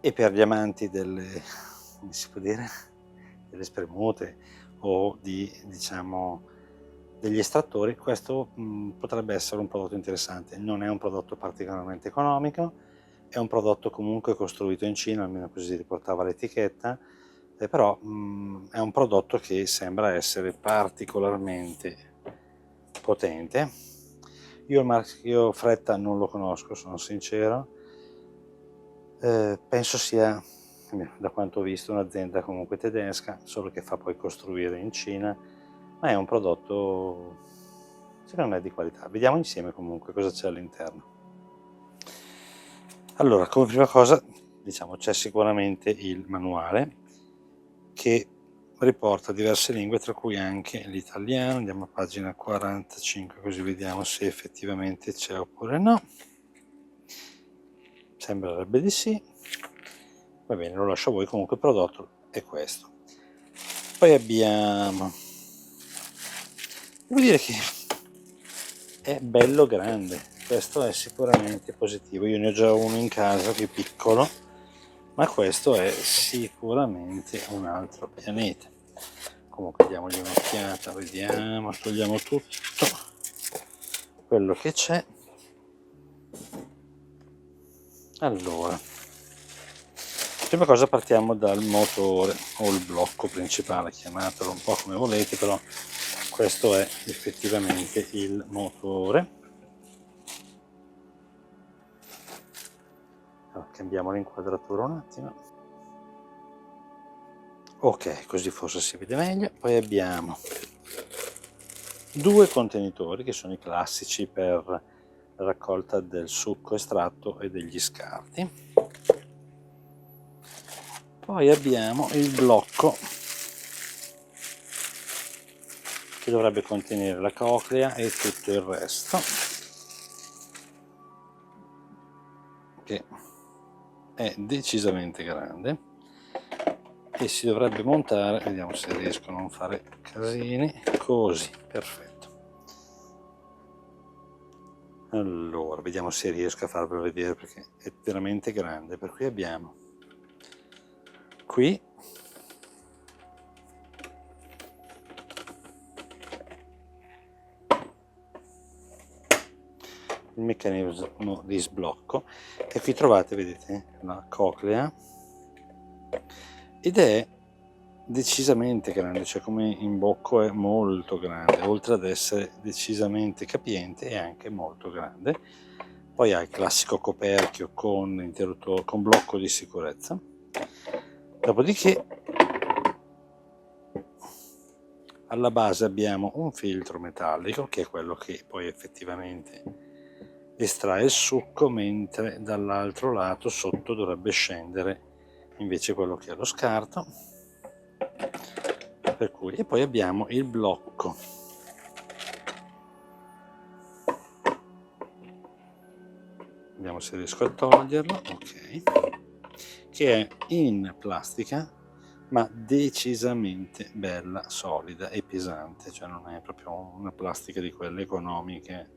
E per gli amanti delle, come si può dire, delle spremute o diciamo degli estrattori, questo potrebbe essere un prodotto interessante. Non è un prodotto particolarmente economico, è un prodotto comunque costruito in Cina, almeno così riportava l'etichetta, però è un prodotto che sembra essere particolarmente potente. Io il marchio Fretta non lo conosco, sono sincero. Penso sia, da quanto ho visto, un'azienda comunque tedesca, solo che fa poi costruire in Cina, ma è un prodotto secondo me di qualità. Vediamo insieme comunque cosa c'è all'interno. Allora, come prima cosa, diciamo, c'è sicuramente il manuale che riporta diverse lingue, tra cui anche l'italiano. Andiamo a pagina 45 così vediamo se effettivamente c'è oppure no. Sembrerebbe di sì. Va bene, lo lascio a voi, comunque il prodotto è questo. Poi abbiamo, devo dire che è bello grande, questo è sicuramente positivo. Io ne ho già uno in casa più piccolo, ma questo è sicuramente un altro pianeta. Comunque diamogli un'occhiata, vediamo, togliamo tutto quello che c'è. Allora, prima cosa partiamo dal motore o il blocco principale, chiamatelo un po' come volete, però questo è effettivamente il motore. Allora, cambiamo l'inquadratura un attimo. Ok, così forse si vede meglio. Poi abbiamo due contenitori che sono i classici per la raccolta del succo estratto e degli scarti. Poi abbiamo il blocco che dovrebbe contenere la coclea e tutto il resto, che è decisamente grande e si dovrebbe montare, vediamo se riesco a non fare casini, così, perfetto. Allora, vediamo se riesco a farvelo vedere perché è veramente grande, per cui abbiamo qui il meccanismo di sblocco e qui trovate, vedete, la coclea ed è decisamente grande, cioè come imbocco è molto grande, oltre ad essere decisamente capiente è anche molto grande. Poi ha il classico coperchio con interruttore, con blocco di sicurezza. Dopodiché alla base abbiamo un filtro metallico che è quello che poi effettivamente estrae il succo, mentre dall'altro lato sotto dovrebbe scendere invece quello che è lo scarto. Per cui, e poi abbiamo il blocco vediamo se riesco a toglierlo, ok, che è in plastica ma decisamente bella, solida e pesante, cioè non è proprio una plastica di quelle economiche.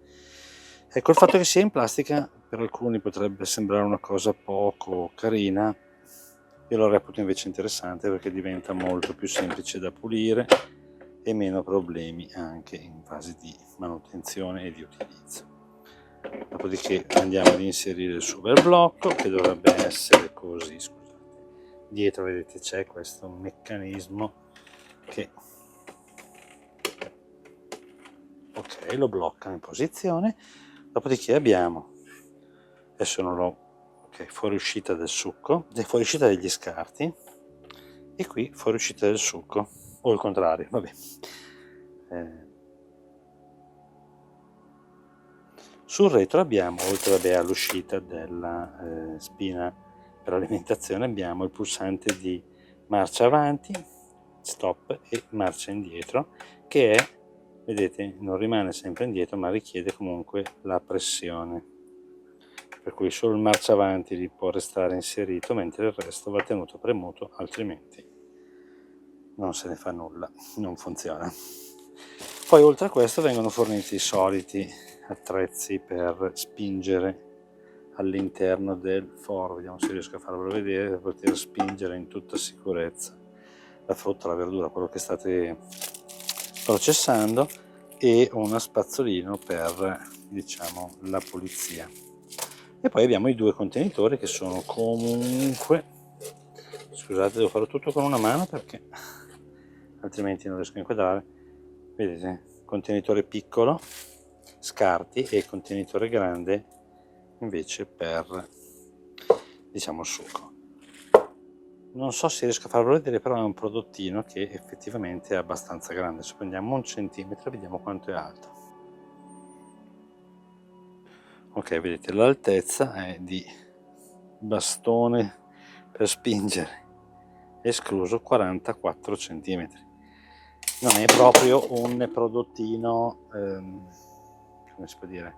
Ecco, il fatto che sia in plastica per alcuni potrebbe sembrare una cosa poco carina, io lo reputo invece interessante perché diventa molto più semplice da pulire e meno problemi anche in fase di manutenzione e di utilizzo. Dopodiché andiamo ad inserire il super blocco che dovrebbe essere così, scusate. Dietro vedete c'è questo meccanismo che ok, lo blocca in posizione. Dopodiché abbiamo, adesso non l'ho, ok, fuoriuscita del succo, fuoriuscita degli scarti e qui fuoriuscita del succo, o il contrario, vabbè. Sul retro abbiamo, oltre all'uscita della spina per alimentazione, abbiamo il pulsante di marcia avanti, stop e marcia indietro, che è, vedete, non rimane sempre indietro ma richiede comunque la pressione, per cui solo il marcia avanti può restare inserito mentre il resto va tenuto premuto, altrimenti non se ne fa nulla, non funziona. Poi oltre a questo vengono forniti i soliti attrezzi per spingere all'interno del foro. Vediamo se riesco a farvelo vedere, per poter spingere in tutta sicurezza la frutta, la verdura, quello che state processando, e uno spazzolino per, diciamo, la pulizia. E poi abbiamo i 2 contenitori che sono comunque, scusate, devo farlo tutto con una mano perché altrimenti non riesco a inquadrare. Vedete, contenitore piccolo scarti e contenitore grande invece per, diciamo, il succo. Non so se riesco a farlo vedere, però è un prodottino che effettivamente è abbastanza grande. Se prendiamo 1 centimetro vediamo quanto è alto. Ok, vedete, l'altezza è di bastone per spingere, escluso 44 centimetri. Non è proprio un prodottino, come si può dire,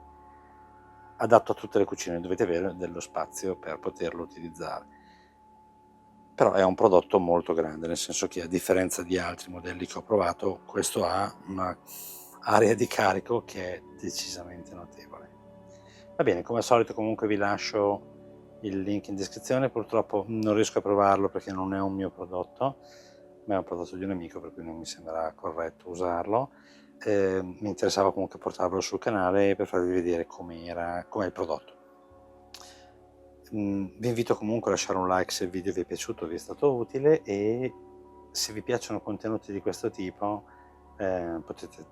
adatto a tutte le cucine, dovete avere dello spazio per poterlo utilizzare. Però è un prodotto molto grande, nel senso che a differenza di altri modelli che ho provato, questo ha una area di carico che è decisamente notevole. Va bene, come al solito comunque vi lascio il link in descrizione. Purtroppo non riesco a provarlo perché non è un mio prodotto, ma è un prodotto di un amico, per cui non mi sembra corretto usarlo. Mi interessava comunque portarvelo sul canale per farvi vedere com'è il prodotto. Vi invito comunque a lasciare un like se il video vi è piaciuto, vi è stato utile, e se vi piacciono contenuti di questo tipo potete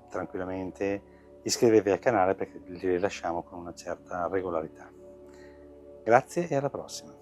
tranquillamente iscrivervi al canale, perché li rilasciamo con una certa regolarità. Grazie e alla prossima.